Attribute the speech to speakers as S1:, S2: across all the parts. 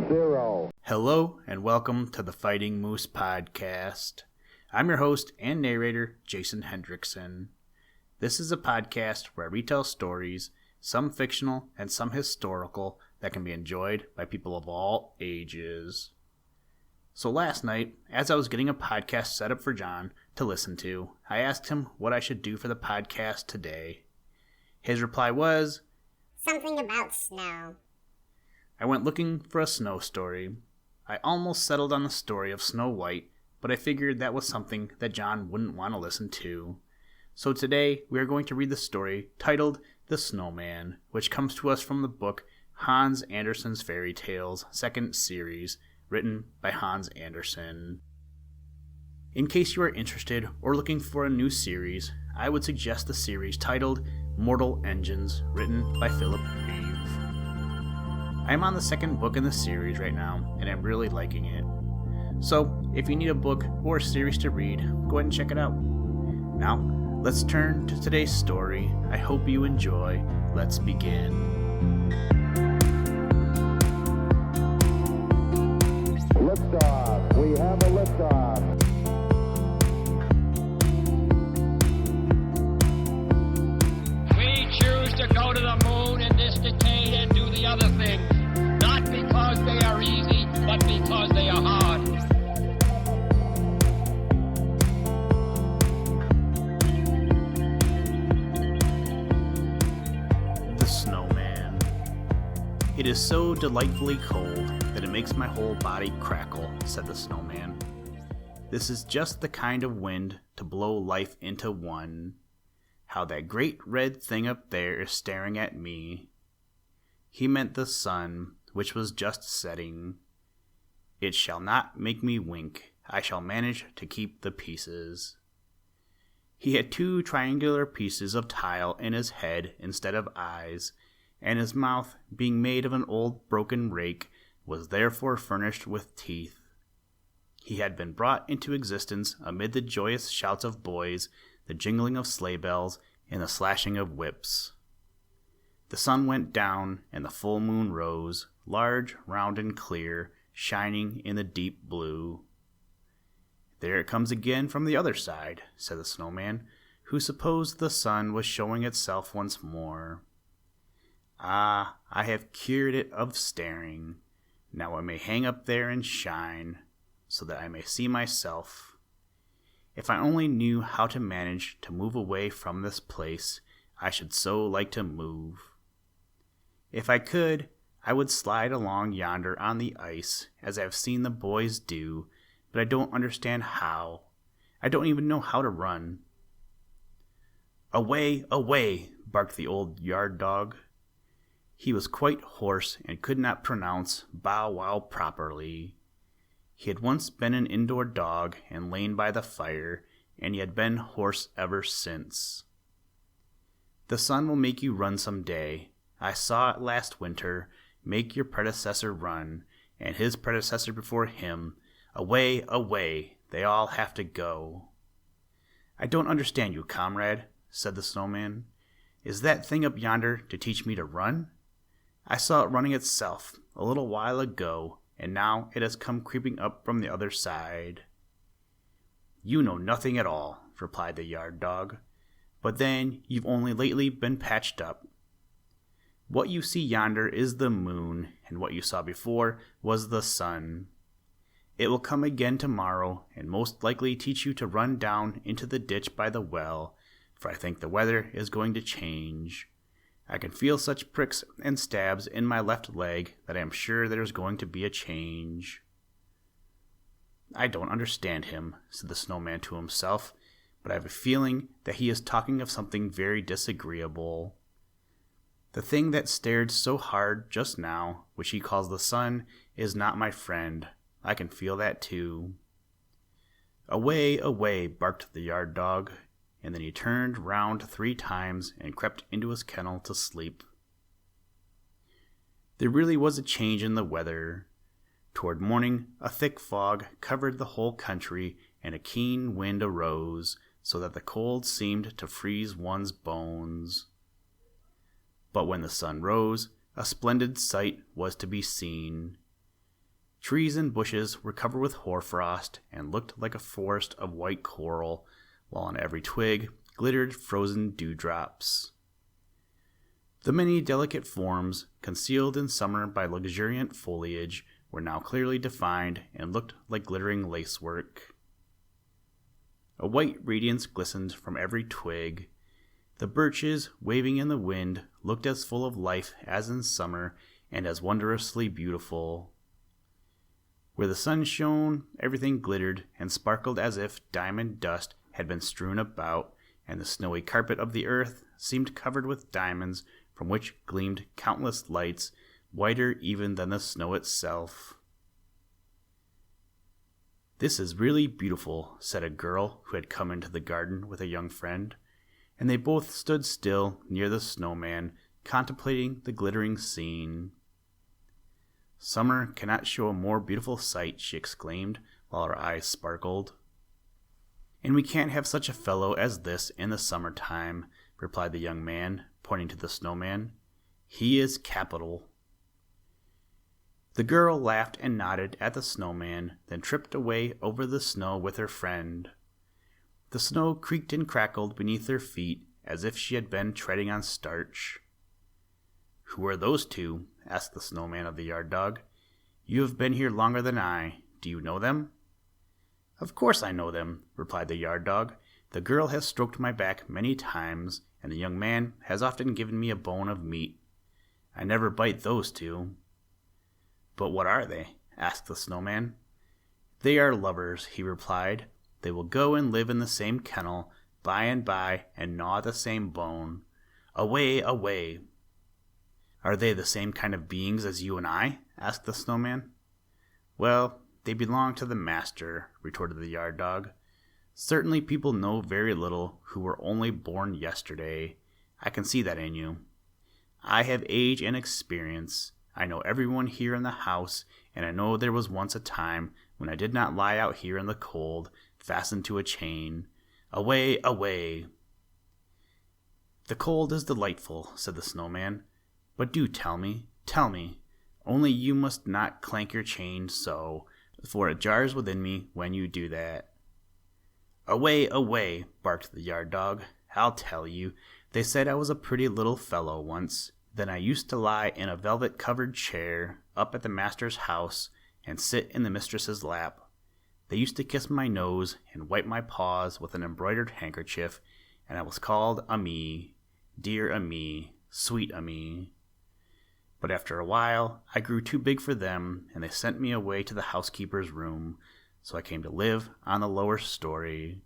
S1: 0.
S2: Hello and welcome to the Fighting Moose Podcast. I'm your host and narrator, Jason Hendrickson. This is a podcast where I retell stories, some fictional and some historical, that can be enjoyed by people of all ages. So last night, as I was getting a podcast set up for John to listen to, I asked him what I should do for the podcast today. His reply was,
S3: something about snow.
S2: I went looking for a snow story. I almost settled on the story of Snow White, but I figured that was something that John wouldn't want to listen to. So today we are going to read the story titled The Snowman, which comes to us from the book Hans Andersen's Fairy Tales, 2nd series, written by Hans Andersen. In case you are interested or looking for a new series, I would suggest the series titled Mortal Engines, written by Philip Reeve. I am on the 2nd book in the series right now, and I'm really liking it. So, if you need a book or a series to read, go ahead and check it out. Now, let's turn to today's story. I hope you enjoy. Let's begin.
S1: Liftoff. We have a liftoff.
S4: We choose to go to the moon in this decade and do the other things, not because they are easy, but because they are hard.
S2: The Snowman. It is so delightfully cold that it makes my whole body crackle, said the Snowman. This is just the kind of wind to blow life into one. How that great red thing up there is staring at me. He meant the sun, which was just setting. It shall not make me wink. I shall manage to keep the pieces. He had 2 triangular pieces of tile in his head instead of eyes, and his mouth, being made of an old broken rake, was therefore furnished with teeth. He had been brought into existence amid the joyous shouts of boys, the jingling of sleigh bells, and the slashing of whips. The sun went down, and the full moon rose, large, round, and clear, shining in the deep blue. There it comes again from the other side, said the Snowman, who supposed the sun was showing itself once more. Ah, I have cured it of staring. Now I may hang up there and shine, so that I may see myself. If I only knew how to manage to move away from this place, I should so like to move. If I could, I would slide along yonder on the ice, as I have seen the boys do, but I don't understand how. I don't even know how to run. Away, away, barked the old yard dog. He was quite hoarse and could not pronounce bow wow properly. He had once been an indoor dog and lain by the fire, and he had been hoarse ever since. The sun will make you run some day. I saw it last winter make your predecessor run, and his predecessor before him. Away, away, they all have to go. I don't understand you, comrade, said the Snowman. Is that thing up yonder to teach me to run? I saw it running itself a little while ago, and now it has come creeping up from the other side. You know nothing at all, replied the yard dog. But then you've only lately been patched up. What you see yonder is the moon, and what you saw before was the sun. It will come again tomorrow, and most likely teach you to run down into the ditch by the well, for I think the weather is going to change. I can feel such pricks and stabs in my left leg that I am sure there is going to be a change. I don't understand him, said the Snowman to himself, but I have a feeling that he is talking of something very disagreeable. The thing that stared so hard just now, which he calls the sun, is not my friend. I can feel that too. Away, away, barked the yard dog, and then he turned round 3 times and crept into his kennel to sleep. There really was a change in the weather. Toward morning, a thick fog covered the whole country, and a keen wind arose, so that the cold seemed to freeze one's bones. But when the sun rose, a splendid sight was to be seen. Trees and bushes were covered with hoarfrost and looked like a forest of white coral, while on every twig glittered frozen dewdrops. The many delicate forms, concealed in summer by luxuriant foliage, were now clearly defined and looked like glittering lacework. A white radiance glistened from every twig. The birches, waving in the wind, looked as full of life as in summer and as wondrously beautiful. Where the sun shone, everything glittered and sparkled as if diamond dust had been strewn about, and the snowy carpet of the earth seemed covered with diamonds from which gleamed countless lights, whiter even than the snow itself. "This is really beautiful," said a girl who had come into the garden with a young friend, and they both stood still near the snowman, contemplating the glittering scene. "Summer cannot show a more beautiful sight," she exclaimed, while her eyes sparkled. "And we can't have such a fellow as this in the summer-time," replied the young man, pointing to the snowman. "He is capital." The girl laughed and nodded at the snowman, then tripped away over the snow with her friend. The snow creaked and crackled beneath her feet as if she had been treading on starch. "Who are those two?" asked the snowman of the yard dog. "You have been here longer than I. Do you know them?" "Of course I know them," replied the yard dog. "The girl has stroked my back many times, and the young man has often given me a bone of meat. I never bite those two." "But what are they?" asked the snowman. "They are lovers," he replied. "They will go and live in the same kennel by and by and gnaw the same bone. Away, away!" "Are they the same kind of beings as you and I?" asked the snowman. "Well, they belong to the master," retorted the yard dog. "Certainly people know very little who were only born yesterday. I can see that in you. I have age and experience. I know everyone here in the house, and I know there was once a time when I did not lie out here in the cold, fastened to a chain. Away, away!" "The cold is delightful," said the snowman. "But do tell me, only you must not clank your chain so, for it jars within me when you do that." "Away, away!" barked the yard dog. "I'll tell you. They said I was a pretty little fellow once. Then I used to lie in a velvet-covered chair up at the master's house and sit in the mistress's lap. They used to kiss my nose and wipe my paws with an embroidered handkerchief, and I was called Ami, dear Ami, sweet Ami. But after a while, I grew too big for them, and they sent me away to the housekeeper's room, so I came to live on the lower story.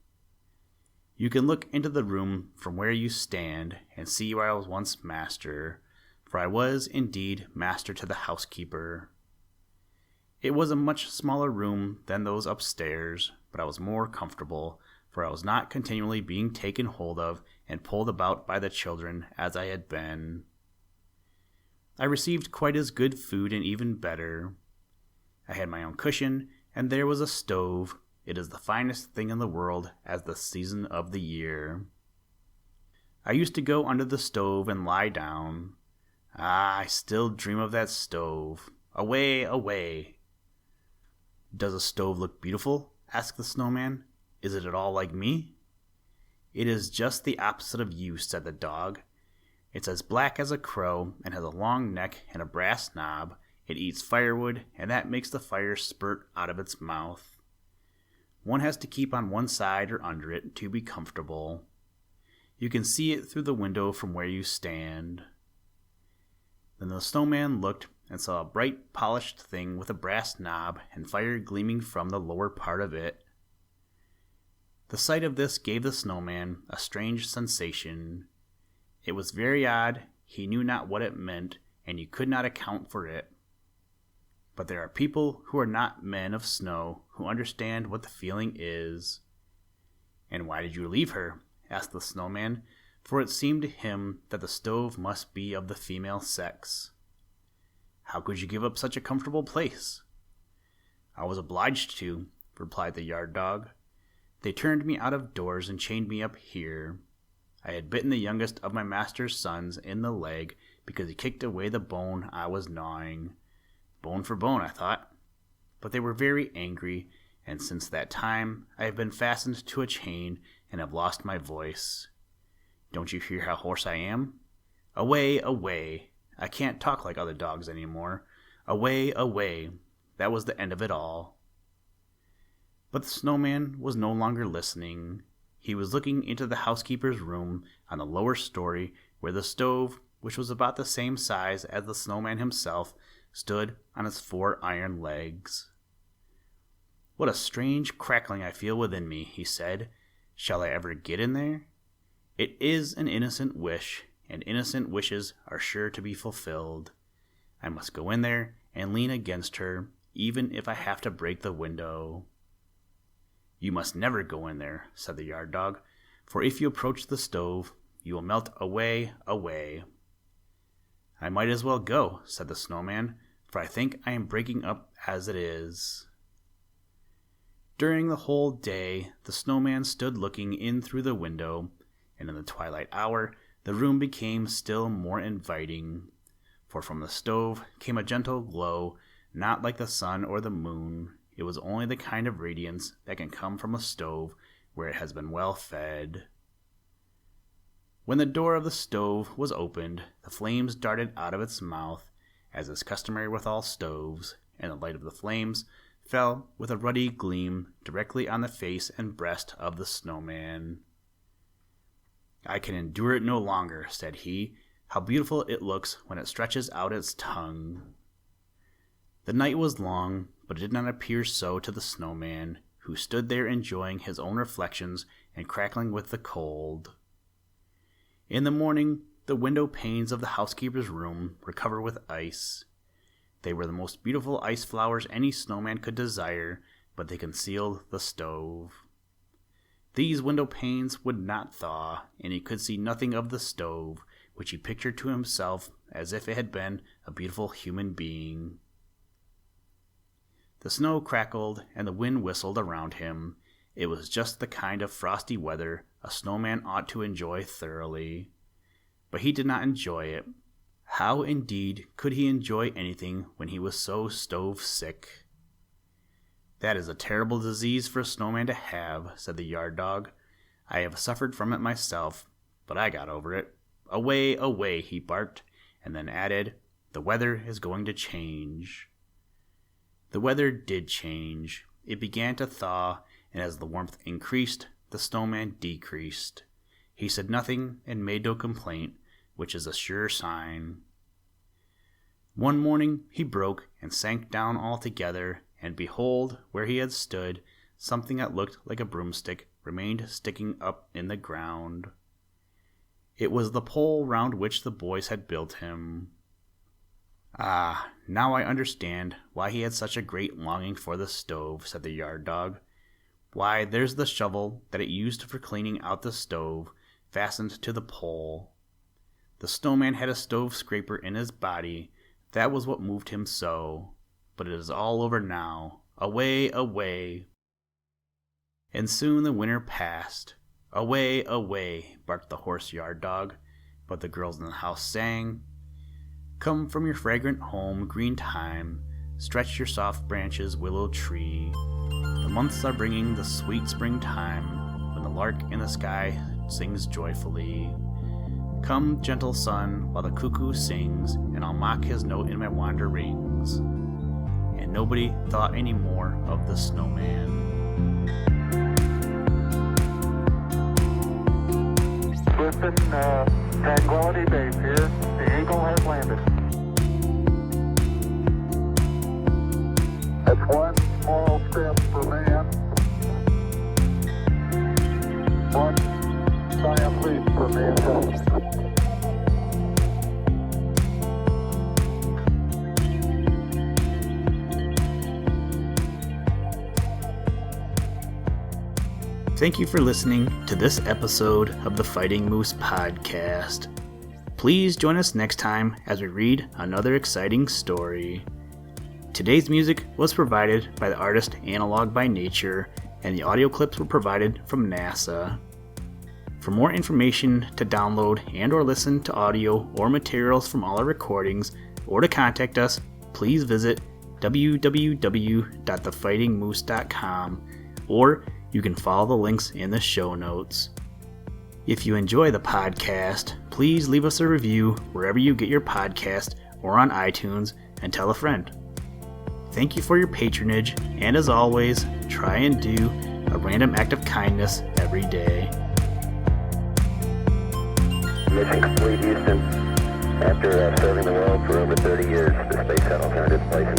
S2: You can look into the room from where you stand and see where I was once master, for I was indeed master to the housekeeper. It was a much smaller room than those upstairs, but I was more comfortable, for I was not continually being taken hold of and pulled about by the children as I had been. I received quite as good food and even better. I had my own cushion, and there was a stove. It is the finest thing in the world as the season of the year. I used to go under the stove and lie down. Ah, I still dream of that stove. Away, away!" "Does a stove look beautiful?" asked the snowman. "Is it at all like me?" "It is just the opposite of you," said the dog. "It's as black as a crow and has a long neck and a brass knob. It eats firewood, and that makes the fire spurt out of its mouth. One has to keep on one side or under it to be comfortable. You can see it through the window from where you stand." Then the snowman looked and saw a bright polished thing with a brass knob and fire gleaming from the lower part of it. The sight of this gave the snowman a strange sensation. It was very odd, he knew not what it meant, and he could not account for it. But there are people who are not men of snow who understand what the feeling is. "And why did you leave her?" asked the snowman, for it seemed to him that the stove must be of the female sex. "How could you give up such a comfortable place?" "I was obliged to," replied the yard dog. "They turned me out of doors and chained me up here. I had bitten the youngest of my master's sons in the leg because he kicked away the bone I was gnawing. Bone for bone, I thought. but they were very angry, and since that time I have been fastened to a chain and have lost my voice. Don't you hear how hoarse I am? Away, away. I can't talk like other dogs anymore. Away, away. That was the end of it all. But the snowman was no longer listening. He was looking into the housekeeper's room on the lower story where the stove, which was about the same size as the snowman himself, stood on its 4 iron legs. What a strange crackling I feel within me, he said. Shall I ever get in there? It is an innocent wish, and innocent wishes are sure to be fulfilled. I must go in there and lean against her, even if I have to break the window. You must never go in there, said the yard dog, for if you approach the stove, you will melt away, away. I might as well go, said the snowman, for I think I am breaking up as it is. During the whole day, the snowman stood looking in through the window, and in the twilight hour, the room became still more inviting, for from the stove came a gentle glow, not like the sun or the moon. It was only the kind of radiance that can come from a stove where it has been well fed. When the door of the stove was opened, the flames darted out of its mouth, as is customary with all stoves, and the light of the flames fell with a ruddy gleam directly on the face and breast of the snowman. I can endure it no longer, said he. How beautiful it looks when it stretches out its tongue. The night was long, but it did not appear so to the snowman, who stood there enjoying his own reflections and crackling with the cold. In the morning, the window panes of the housekeeper's room were covered with ice. They were the most beautiful ice flowers any snowman could desire, but they concealed the stove. These window panes would not thaw, and he could see nothing of the stove, which he pictured to himself as if it had been a beautiful human being. The snow crackled and the wind whistled around him. It was just the kind of frosty weather a snowman ought to enjoy thoroughly. But he did not enjoy it. How, indeed, could he enjoy anything when he was so stove-sick? That is a terrible disease for a snowman to have, said the yard dog. I have suffered from it myself, but I got over it. Away, away, he barked, and then added, the weather is going to change. The weather did change. It began to thaw, and as the warmth increased, the snowman decreased. He said nothing and made no complaint, which is a sure sign. One morning he broke and sank down altogether, and behold, where he had stood, something that looked like a broomstick remained sticking up in the ground. It was the pole round which the boys had built him. Ah, now I understand why he had such a great longing for the stove, said the yard dog. Why, there's the shovel that it used for cleaning out the stove, fastened to the pole. The snowman had a stove scraper in his body. That was what moved him so. But it is all over now. Away, away. And soon the winter passed. Away, away, barked the hoarse yard dog, but the girls in the house sang, come from your fragrant home, green thyme, stretch your soft branches, willow tree. The months are bringing the sweet springtime, when the lark in the sky sings joyfully. Come, gentle sun, while the cuckoo sings, and I'll mock his note in my wanderings. And nobody thought any more of the snowman.
S1: Listen, Tranquility Base here. The Eagle has landed. That's one small step for man, one giant leap for mankind.
S2: Thank you for listening to this episode of the Fighting Moose Podcast. Please join us next time as we read another exciting story. Today's music was provided by the artist Analog by Nature, and the audio clips were provided from NASA. For more information to download and or listen to audio or materials from all our recordings, or to contact us, please visit www.thefightingmoose.com, or you can follow the links in the show notes. If you enjoy the podcast, please leave us a review wherever you get your podcast or on iTunes, and tell a friend. Thank you for your patronage, and as always, try and do a random act of kindness every day.
S5: Mission complete, Houston. After serving the world for over 30 years, the space shuttle turned its place in